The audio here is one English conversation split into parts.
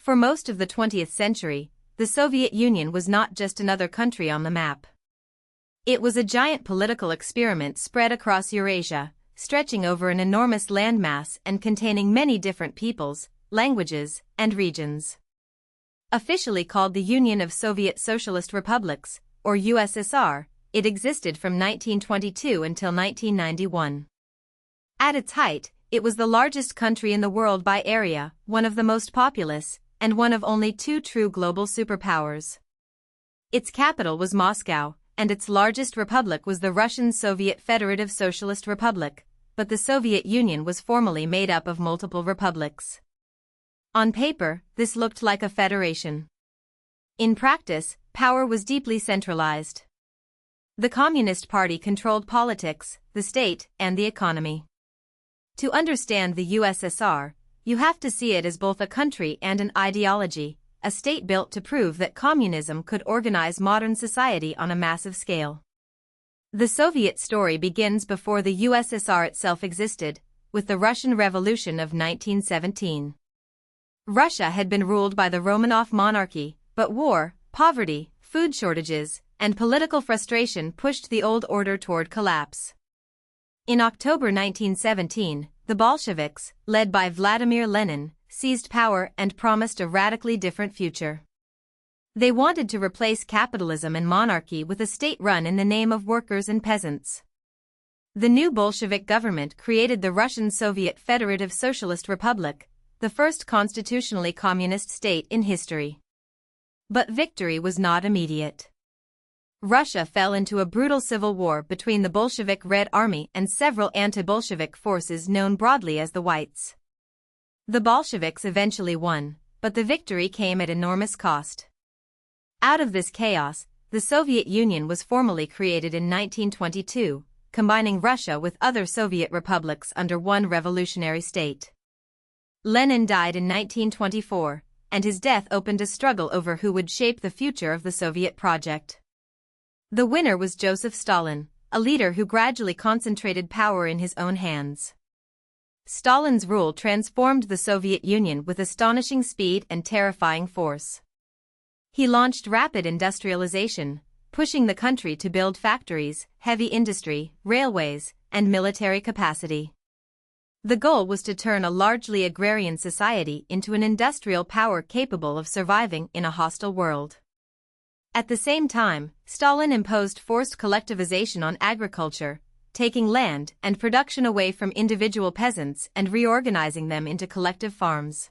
For most of the 20th century, the Soviet Union was not just another country on the map. It was a giant political experiment spread across Eurasia, stretching over an enormous landmass and containing many different peoples, languages, and regions. Officially called the Union of Soviet Socialist Republics, or USSR, it existed from 1922 until 1991. At its height, it was the largest country in the world by area, one of the most populous, and one of only two true global superpowers. Its capital was Moscow, and its largest republic was the Russian Soviet Federative Socialist Republic, but the Soviet Union was formally made up of multiple republics. On paper, this looked like a federation. In practice, power was deeply centralized. The Communist Party controlled politics, the state, and the economy. To understand the USSR, you have to see it as both a country and an ideology, a state built to prove that communism could organize modern society on a massive scale. The Soviet story begins before the USSR itself existed, with the Russian Revolution of 1917. Russia had been ruled by the Romanov monarchy, but war, poverty, food shortages, and political frustration pushed the old order toward collapse. In October 1917, the Bolsheviks, led by Vladimir Lenin, seized power and promised a radically different future. They wanted to replace capitalism and monarchy with a state run in the name of workers and peasants. The new Bolshevik government created the Russian Soviet Federative Socialist Republic, the first constitutionally communist state in history. But victory was not immediate. Russia fell into a brutal civil war between the Bolshevik Red Army and several anti-Bolshevik forces known broadly as the Whites. The Bolsheviks eventually won, but the victory came at enormous cost. Out of this chaos, the Soviet Union was formally created in 1922, combining Russia with other Soviet republics under one revolutionary state. Lenin died in 1924, and his death opened a struggle over who would shape the future of the Soviet project. The winner was Joseph Stalin, a leader who gradually concentrated power in his own hands. Stalin's rule transformed the Soviet Union with astonishing speed and terrifying force. He launched rapid industrialization, pushing the country to build factories, heavy industry, railways, and military capacity. The goal was to turn a largely agrarian society into an industrial power capable of surviving in a hostile world. At the same time, Stalin imposed forced collectivization on agriculture, taking land and production away from individual peasants and reorganizing them into collective farms.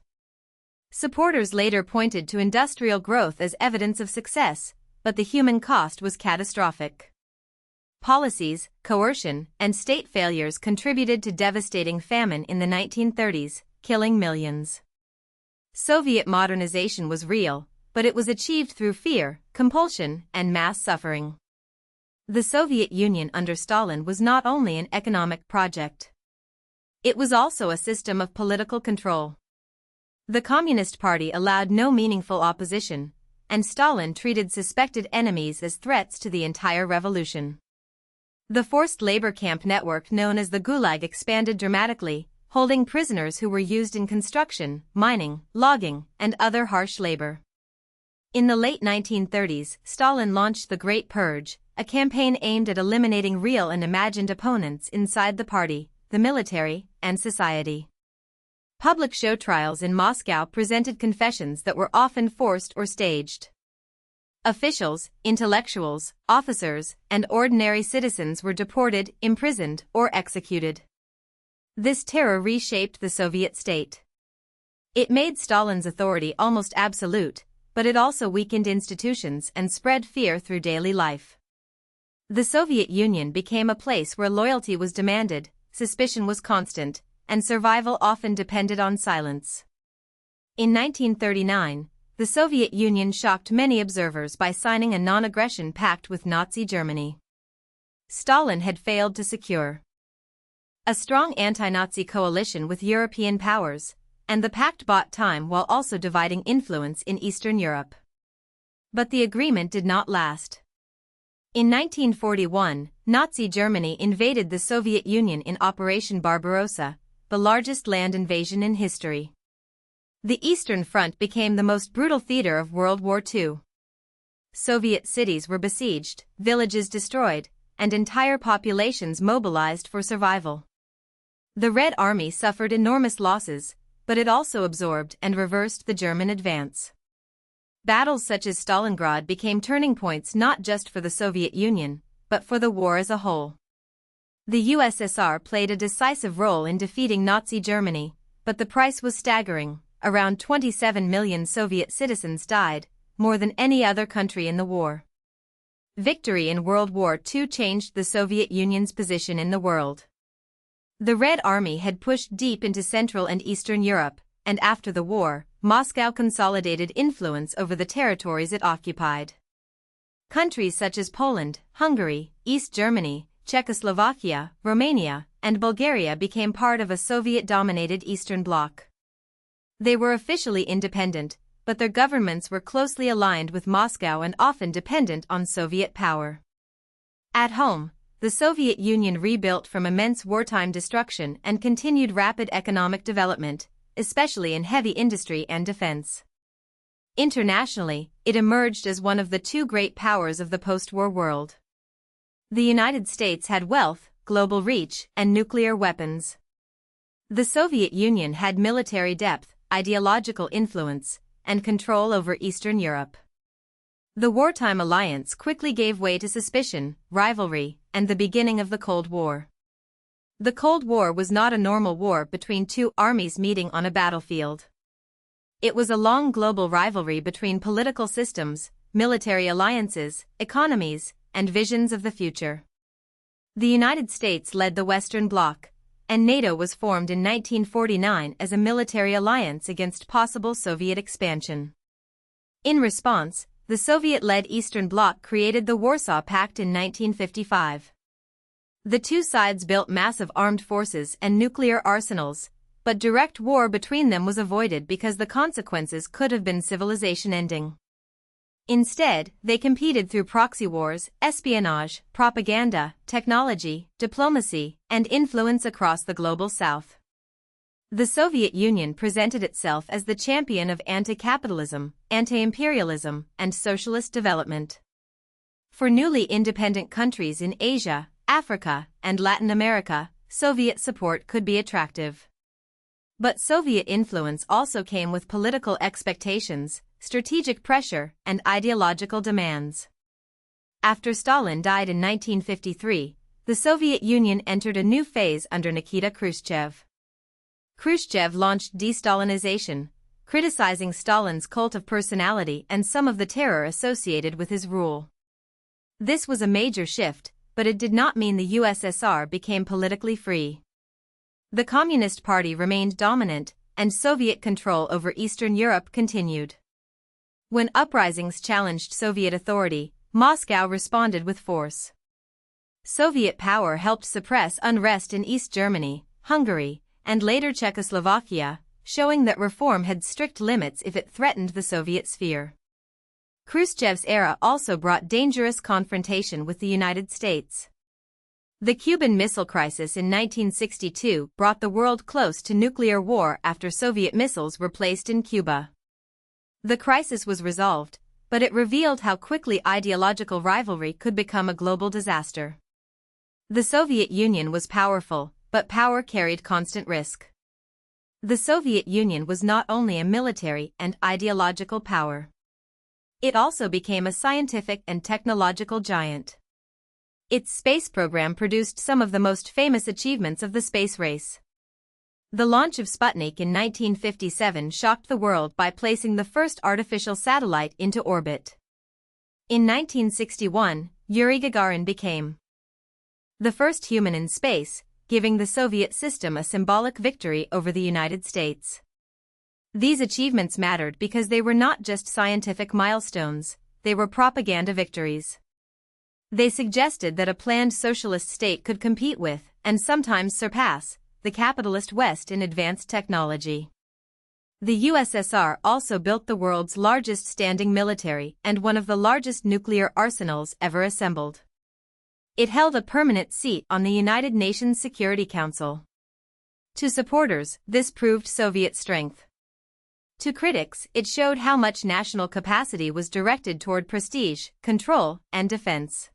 Supporters later pointed to industrial growth as evidence of success, but the human cost was catastrophic. Policies, coercion, and state failures contributed to devastating famine in the 1930s, killing millions. Soviet modernization was real, but it was achieved through fear, compulsion, and mass suffering. The Soviet Union under Stalin was not only an economic project. It was also a system of political control. The Communist Party allowed no meaningful opposition, and Stalin treated suspected enemies as threats to the entire revolution. The forced labor camp network known as the Gulag expanded dramatically, holding prisoners who were used in construction, mining, logging, and other harsh labor. In the late 1930s, Stalin launched the Great Purge, a campaign aimed at eliminating real and imagined opponents inside the party, the military, and society. Public show trials in Moscow presented confessions that were often forced or staged. Officials, intellectuals, officers, and ordinary citizens were deported, imprisoned, or executed. This terror reshaped the Soviet state. It made Stalin's authority almost absolute, but it also weakened institutions and spread fear through daily life. The Soviet Union became a place where loyalty was demanded, suspicion was constant, and survival often depended on silence. In 1939, the Soviet Union shocked many observers by signing a non-aggression pact with Nazi Germany. Stalin had failed to secure a strong anti-Nazi coalition with European powers, and the pact bought time while also dividing influence in Eastern Europe. But the agreement did not last. In 1941, Nazi Germany invaded the Soviet Union in Operation Barbarossa, the largest land invasion in history. The Eastern Front became the most brutal theater of World War II. Soviet cities were besieged, villages destroyed, and entire populations mobilized for survival. The Red Army suffered enormous losses, but it also absorbed and reversed the German advance. Battles such as Stalingrad became turning points not just for the Soviet Union, but for the war as a whole. The USSR played a decisive role in defeating Nazi Germany, but the price was staggering. Around 27 million Soviet citizens died, more than any other country in the war. Victory in World War II changed the Soviet Union's position in the world. The Red Army had pushed deep into Central and Eastern Europe, and after the war, Moscow consolidated influence over the territories it occupied. Countries such as Poland, Hungary, East Germany, Czechoslovakia, Romania, and Bulgaria became part of a Soviet-dominated Eastern Bloc. They were officially independent, but their governments were closely aligned with Moscow and often dependent on Soviet power. At home, the Soviet Union rebuilt from immense wartime destruction and continued rapid economic development, especially in heavy industry and defense. Internationally, it emerged as one of the two great powers of the post-war world. The United States had wealth, global reach, and nuclear weapons. The Soviet Union had military depth, ideological influence, and control over Eastern Europe. The wartime alliance quickly gave way to suspicion, rivalry, and the beginning of the Cold War. The Cold War was not a normal war between two armies meeting on a battlefield. It was a long global rivalry between political systems, military alliances, economies, and visions of the future. The United States led the Western Bloc, and NATO was formed in 1949 as a military alliance against possible Soviet expansion. In response, the Soviet-led Eastern Bloc created the Warsaw Pact in 1955. The two sides built massive armed forces and nuclear arsenals, but direct war between them was avoided because the consequences could have been civilization-ending. Instead, they competed through proxy wars, espionage, propaganda, technology, diplomacy, and influence across the global South. The Soviet Union presented itself as the champion of anti-capitalism, anti-imperialism, and socialist development. For newly independent countries in Asia, Africa, and Latin America, Soviet support could be attractive. But Soviet influence also came with political expectations, strategic pressure, and ideological demands. After Stalin died in 1953, the Soviet Union entered a new phase under Nikita Khrushchev. Khrushchev launched de-Stalinization, criticizing Stalin's cult of personality and some of the terror associated with his rule. This was a major shift, but it did not mean the USSR became politically free. The Communist Party remained dominant, and Soviet control over Eastern Europe continued. When uprisings challenged Soviet authority, Moscow responded with force. Soviet power helped suppress unrest in East Germany, Hungary, and later Czechoslovakia, showing that reform had strict limits if it threatened the Soviet sphere. Khrushchev's era also brought dangerous confrontation with the United States. The Cuban Missile Crisis in 1962 brought the world close to nuclear war after Soviet missiles were placed in Cuba. The crisis was resolved, but it revealed how quickly ideological rivalry could become a global disaster. The Soviet Union was powerful, but power carried constant risk. The Soviet Union was not only a military and ideological power. It also became a scientific and technological giant. Its space program produced some of the most famous achievements of the space race. The launch of Sputnik in 1957 shocked the world by placing the first artificial satellite into orbit. In 1961, Yuri Gagarin became the first human in space, giving the Soviet system a symbolic victory over the United States. These achievements mattered because they were not just scientific milestones, they were propaganda victories. They suggested that a planned socialist state could compete with, and sometimes surpass, the capitalist West in advanced technology. The USSR also built the world's largest standing military and one of the largest nuclear arsenals ever assembled. It held a permanent seat on the United Nations Security Council. To supporters, this proved Soviet strength. To critics, it showed how much national capacity was directed toward prestige, control, and defense.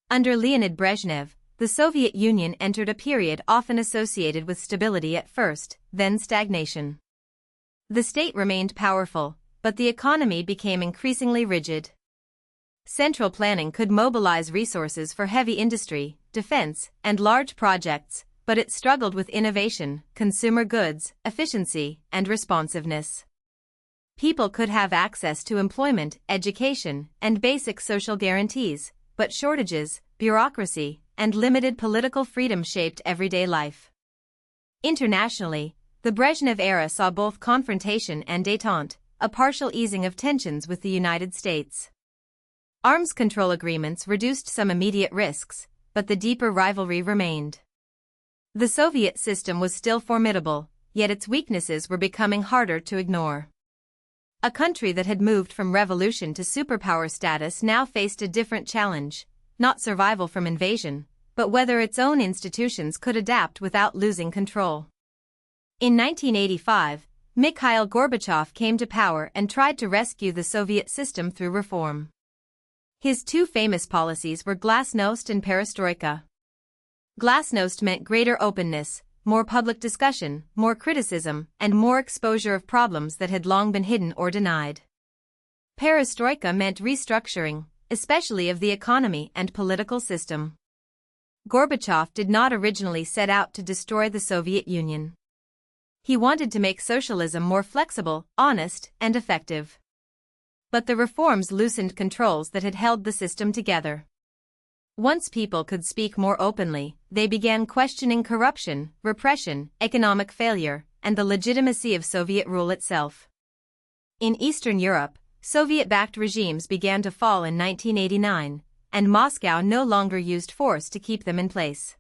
Under Leonid Brezhnev, the Soviet Union entered a period often associated with stability at first, then stagnation. The state remained powerful, but the economy became increasingly rigid. Central planning could mobilize resources for heavy industry, defense, and large projects, but it struggled with innovation, consumer goods, efficiency, and responsiveness. People could have access to employment, education, and basic social guarantees, but shortages, bureaucracy, and limited political freedom shaped everyday life. Internationally, the Brezhnev era saw both confrontation and détente, a partial easing of tensions with the United States. Arms control agreements reduced some immediate risks, but the deeper rivalry remained. The Soviet system was still formidable, yet its weaknesses were becoming harder to ignore. A country that had moved from revolution to superpower status now faced a different challenge, not survival from invasion, but whether its own institutions could adapt without losing control. In 1985, Mikhail Gorbachev came to power and tried to rescue the Soviet system through reform. His two famous policies were glasnost and perestroika. Glasnost meant greater openness, more public discussion, more criticism, and more exposure of problems that had long been hidden or denied. Perestroika meant restructuring, especially of the economy and political system. Gorbachev did not originally set out to destroy the Soviet Union. He wanted to make socialism more flexible, honest, and effective. But the reforms loosened controls that had held the system together. Once people could speak more openly, they began questioning corruption, repression, economic failure, and the legitimacy of Soviet rule itself. In Eastern Europe, Soviet-backed regimes began to fall in 1989, and Moscow no longer used force to keep them in place.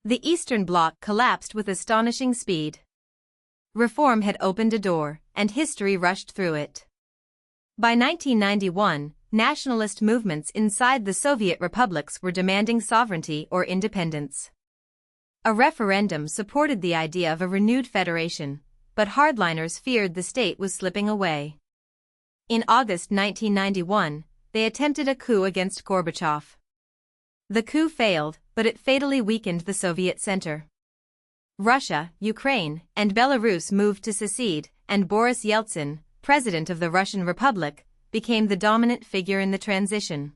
The Eastern Bloc collapsed with astonishing speed. Reform had opened a door, and history rushed through it. By 1991, nationalist movements inside the Soviet republics were demanding sovereignty or independence. A referendum supported the idea of a renewed federation, but hardliners feared the state was slipping away. In August 1991, they attempted a coup against Gorbachev. The coup failed, but it fatally weakened the Soviet center. Russia, Ukraine, and Belarus moved to secede, and Boris Yeltsin, president of the Russian Republic, became the dominant figure in the transition.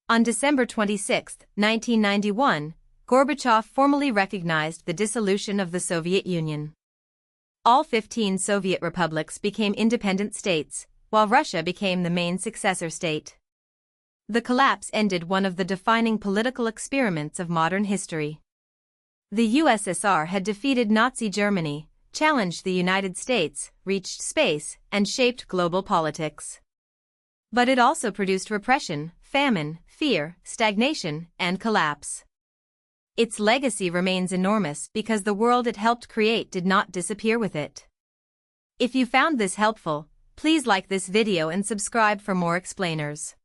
On December 26, 1991, Gorbachev formally recognized the dissolution of the Soviet Union. All 15 Soviet republics became independent states, while Russia became the main successor state. The collapse ended one of the defining political experiments of modern history. The USSR had defeated Nazi Germany, challenged the United States, reached space, and shaped global politics. But it also produced repression, famine, fear, stagnation, and collapse. Its legacy remains enormous because the world it helped create did not disappear with it. If you found this helpful, please like this video and subscribe for more explainers.